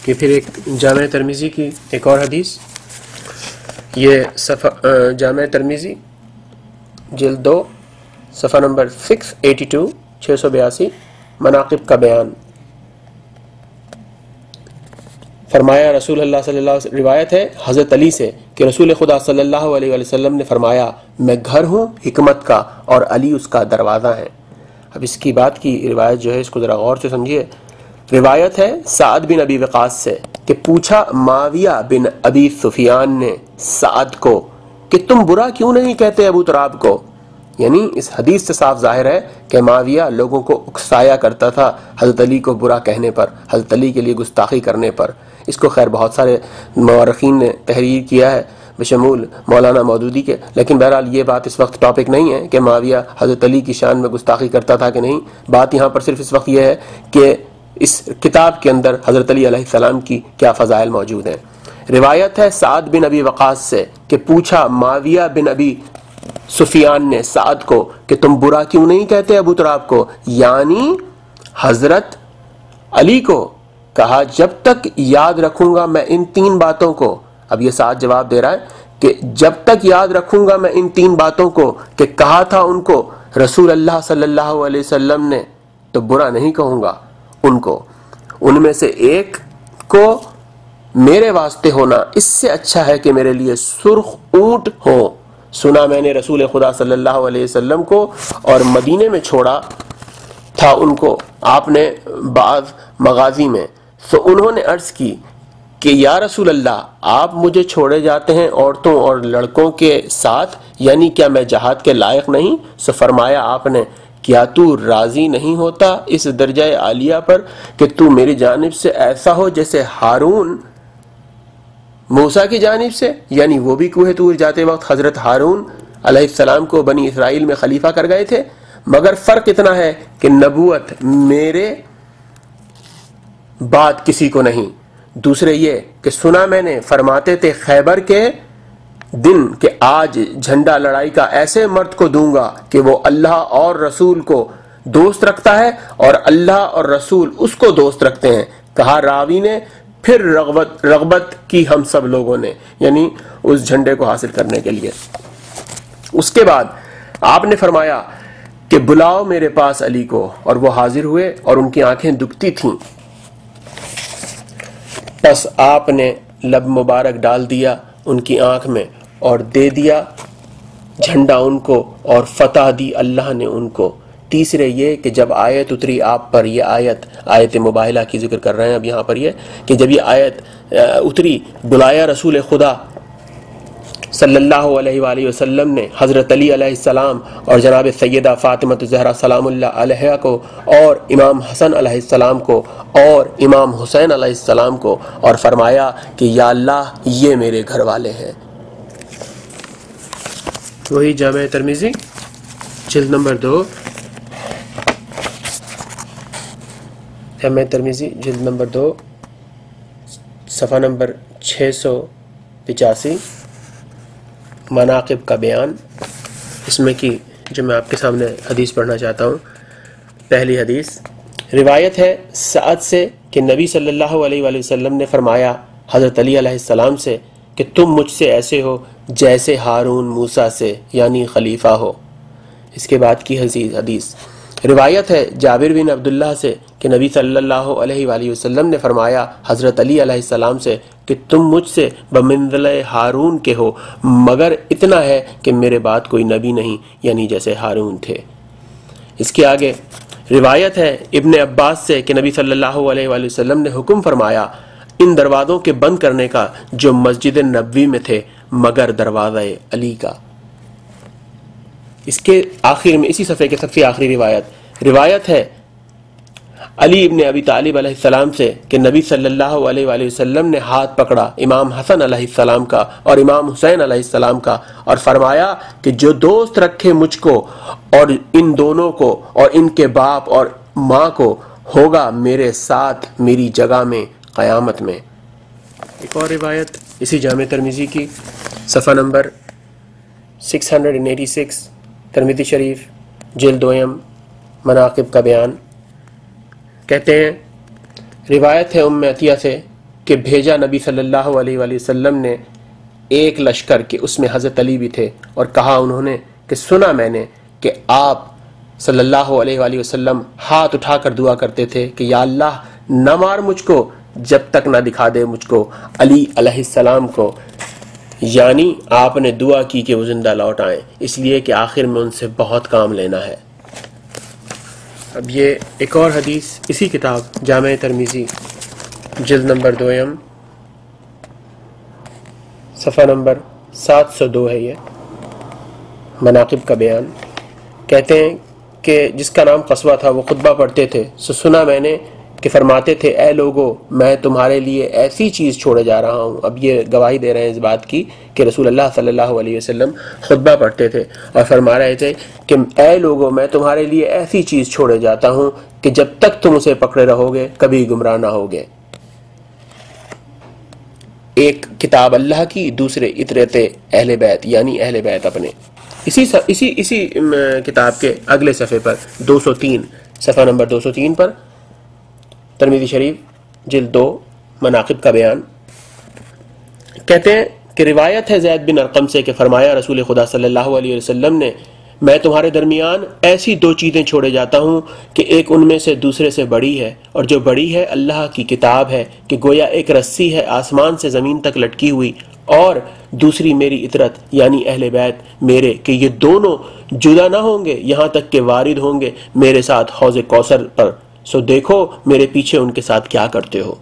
کہ پھر ایک جامع ترمذی کی ایک اور حدیث، یہ جامع ترمذی جلد 2 صفحہ نمبر 682 682 مناقب کا بیان۔ فرمایا رسول اللہ صلی اللہ علیہ وسلم، روایت ہے حضرت علی سے کہ رسول خدا صلی اللہ علیہ وآلہ وسلم نے فرمایا، میں گھر ہوں حکمت کا اور علی اس کا دروازہ ہے۔ اب اس کی بات کی روایت جو ہے اس کو ذرا غور سے سمجھیے۔ روایت ہے سعد بن ابی وقاص سے کہ پوچھا معاویہ بن ابی سفیان نے سعد کو کہ تم برا کیوں نہیں کہتے ابو تراب کو؟ یعنی اس حدیث سے صاف ظاہر ہے کہ معاویہ لوگوں کو اکسایا کرتا تھا حضرت علی کو برا کہنے پر، حضرت علی کے لیے گستاخی کرنے پر۔ اس کو خیر بہت سارے مورخین نے تحریر کیا ہے بشمول مولانا مودودی کے، لیکن بہرحال یہ بات اس وقت ٹاپک نہیں ہے کہ معاویہ حضرت علی کی شان میں گستاخی کرتا تھا کہ نہیں۔ بات یہاں پر صرف اس وقت یہ ہے کہ اس کتاب کے اندر حضرت علی علیہ السلام کی کیا فضائل موجود ہیں۔ روایت ہے سعد بن ابی وقاص سے کہ پوچھا معاویہ بن ابی سفیان نے سعد کو کہ تم برا کیوں نہیں کہتے ابو تراب کو، یعنی حضرت علی کو کہا جب تک یاد رکھوں گا میں ان 3 باتوں کو۔ اب یہ سعد جواب دے رہا ہے کہ جب تک یاد رکھوں گا میں ان 3 باتوں کو کہ کہا تھا ان کو رسول اللہ صلی اللہ علیہ وسلم نے، تو برا نہیں کہوں گا ان کو۔ ان میں سے ایک کو میرے واسطے ہونا اس سے اچھا ہے کہ میرے لیے سرخ اونٹ ہو۔ سنا میں نے رسول خدا صلی اللہ علیہ وسلم کو اور مدینے میں چھوڑا تھا ان کو آپ نے بعض مغازی میں، تو انہوں نے عرض کی کہ یا رسول اللہ آپ مجھے چھوڑے جاتے ہیں عورتوں اور لڑکوں کے ساتھ، یعنی کیا میں جہاد کے لائق نہیں؟ سو فرمایا آپ نے کیا تو راضی نہیں ہوتا اس درجہ عالیہ پر کہ تو میری جانب سے ایسا ہو جیسے ہارون موسیٰ کی جانب سے؟ یعنی وہ بھی کوہ طور جاتے وقت حضرت ہارون علیہ السلام کو بنی اسرائیل میں خلیفہ کر گئے تھے، مگر فرق اتنا ہے کہ نبوت میرے بعد کسی کو نہیں۔ دوسرے یہ کہ سنا میں نے فرماتے تھے خیبر کے دن کہ آج جھنڈا لڑائی کا ایسے مرد کو دوں گا کہ وہ اللہ اور رسول کو دوست رکھتا ہے اور اللہ اور رسول اس کو دوست رکھتے ہیں۔ کہا راوی نے پھر رغبت کی ہم سب لوگوں نے، یعنی اس جھنڈے کو حاصل کرنے کے لیے۔ اس کے بعد آپ نے فرمایا کہ بلاؤ میرے پاس علی کو، اور وہ حاضر ہوئے اور ان کی آنکھیں دکھتی تھیں۔ پس آپ نے لب مبارک ڈال دیا ان کی آنکھ میں اور دے دیا جھنڈا ان کو، اور فتح دی اللہ نے ان کو۔ تیسرے یہ کہ جب آیت اتری آپ پر، یہ آیت مباہلہ کی ذکر کر رہے ہیں اب یہاں پر، یہ کہ جب یہ آیت اتری بلایا رسول خدا صلی اللہ علیہ وآلہ وسلم نے حضرت علی علیہ السلام اور جناب سیدہ فاطمہ الزہرا سلام اللہ علیہا کو، اور امام حسن علیہ السلام کو، اور امام حسین علیہ السلام کو، اور فرمایا کہ یا اللہ یہ میرے گھر والے ہیں۔ وہی جامع ترمذی جلد نمبر 2، جامع ترمذی جلد نمبر 2 صفحہ نمبر 685 مناقب کا بیان۔ اس میں کی جو میں آپ کے سامنے حدیث پڑھنا چاہتا ہوں، پہلی حدیث روایت ہے سعد سے کہ نبی صلی اللہ علیہ وآلہ وسلم نے فرمایا حضرت علی علیہ السلام سے کہ تم مجھ سے ایسے ہو جیسے ہارون موسیٰ سے، یعنی خلیفہ ہو۔ اس کے بعد کی حدیث روایت ہے جابر بن عبداللہ سے کہ نبی صلی اللہ علیہ وآلہ وسلم نے فرمایا حضرت علی علیہ السلام سے کہ تم مجھ سے بمنزلہ ہارون کے ہو، مگر اتنا ہے کہ میرے بعد کوئی نبی نہیں، یعنی جیسے ہارون تھے۔ اس کے آگے روایت ہے ابن عباس سے کہ نبی صلی اللہ علیہ وآلہ وسلم نے حکم فرمایا ان دروازوں کے بند کرنے کا جو مسجد نبوی میں تھے، مگر دروازہ علی کا۔ اس کے آخر میں اسی صفحے کے سب سے آخری روایت ہے علی ابن ابی طالب علیہ السلام سے کہ نبی صلی اللہ علیہ وآلہ وسلم نے ہاتھ پکڑا امام حسن علیہ السلام کا اور امام حسین علیہ السلام کا، اور فرمایا کہ جو دوست رکھے مجھ کو اور ان دونوں کو اور ان کے باپ اور ماں کو، ہوگا میرے ساتھ میری جگہ میں قیامت میں۔ ایک اور روایت اسی جامع ترمذی کی صفحہ نمبر 686 ترمذی شریف جلد 2 مناقب کا بیان۔ کہتے ہیں روایت ہے ام عطیہ سے کہ بھیجا نبی صلی اللہ علیہ وآلہ وسلم نے ایک لشکر کہ اس میں حضرت علی بھی تھے، اور کہا انہوں نے کہ سنا میں نے کہ آپ صلی اللہ علیہ وآلہ وسلم ہاتھ اٹھا کر دعا کرتے تھے کہ یا اللہ نہ مار مجھ کو جب تک نہ دکھا دے مجھ کو علی علیہ السلام کو، یعنی آپ نے دعا کی کہ وہ زندہ لوٹ آئیں، اس لیے کہ آخر میں ان سے بہت کام لینا ہے۔ اب یہ ایک اور حدیث اسی کتاب جامع ترمذی جلد نمبر 2 صفحہ نمبر 702 ہے، یہ مناقب کا بیان۔ کہتے ہیں کہ جس کا نام قصوہ تھا وہ خطبہ پڑھتے تھے، سنا میں نے کہ فرماتے تھے اے لوگو میں تمہارے لیے ایسی چیز چھوڑے جا رہا ہوں۔ اب یہ گواہی دے رہے ہیں اس بات کی کہ رسول اللہ صلی اللہ علیہ وسلم خطبہ پڑھتے تھے اور فرما رہے تھے کہ اے لوگو میں تمہارے لیے ایسی چیز چھوڑے جاتا ہوں کہ جب تک تم اسے پکڑے رہو گے کبھی گمراہ نہ ہوگے۔ ایک کتاب اللہ کی، دوسرے اطرت اہل بیت یعنی اہل بیت اپنے۔ اسی کتاب کے اگلے صفحے پر 203 صفحہ نمبر 203 پر ترمذی شریف جلد 2 مناقب کا بیان۔ کہتے ہیں کہ روایت ہے زید بن ارقم سے کہ فرمایا رسول خدا صلی اللہ علیہ وسلم نے میں تمہارے درمیان ایسی 2 چیزیں چھوڑے جاتا ہوں کہ ایک ان میں سے دوسرے سے بڑی ہے، اور جو بڑی ہے اللہ کی کتاب ہے کہ گویا ایک رسی ہے آسمان سے زمین تک لٹکی ہوئی، اور دوسری میری اطرت یعنی اہل بیت میرے کہ یہ دونوں جدا نہ ہوں گے یہاں تک کہ وارد ہوں گے میرے ساتھ حوض کوثر پر، سو دیکھو میرے پیچھے ان کے ساتھ کیا کرتے ہو۔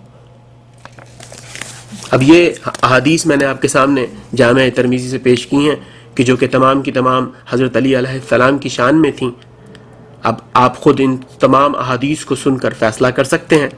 اب یہ احادیث میں نے آپ کے سامنے جامع ترمذی سے پیش کی ہیں کہ جو کہ تمام کی تمام حضرت علی علیہ السلام کی شان میں تھیں۔ اب آپ خود ان تمام احادیث کو سن کر فیصلہ کر سکتے ہیں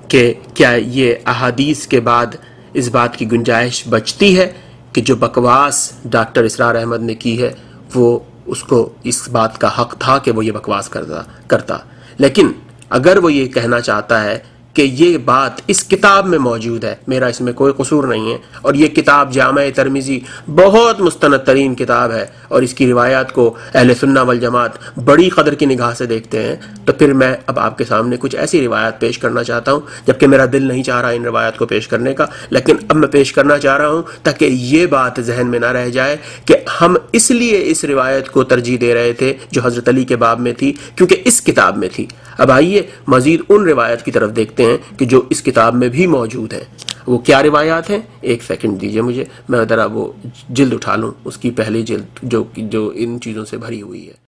کہ کیا یہ احادیث کے بعد اس بات کی گنجائش بچتی ہے کہ جو بکواس ڈاکٹر اسرار احمد نے کی ہے وہ اس کو اس بات کا حق تھا کہ وہ یہ بکواس کرتا، لیکن اگر وہ یہ کہنا چاہتا ہے کہ یہ بات اس کتاب میں موجود ہے، میرا اس میں کوئی قصور نہیں ہے، اور یہ کتاب جامع ترمذی بہت مستند ترین کتاب ہے اور اس کی روایات کو اہل سنہ والجماعت بڑی قدر کی نگاہ سے دیکھتے ہیں، تو پھر میں اب آپ کے سامنے کچھ ایسی روایات پیش کرنا چاہتا ہوں، جبکہ میرا دل نہیں چاہ رہا ان روایات کو پیش کرنے کا، لیکن اب میں پیش کرنا چاہ رہا ہوں تاکہ یہ بات ذہن میں نہ رہ جائے کہ ہم اس لیے اس روایت کو ترجیح دے رہے تھے جو حضرت علی کے باب میں تھی کیونکہ اس کتاب میں تھی۔ اب آئیے مزید ان روایت کی طرف دیکھتے ہیں کہ جو اس کتاب میں بھی موجود ہیں۔ وہ کیا روایات ہیں؟ ایک سیکنڈ دیجئے مجھے، میں ذرا وہ جلد اٹھا لوں، اس کی پہلی جلد جو ان چیزوں سے بھری ہوئی ہے۔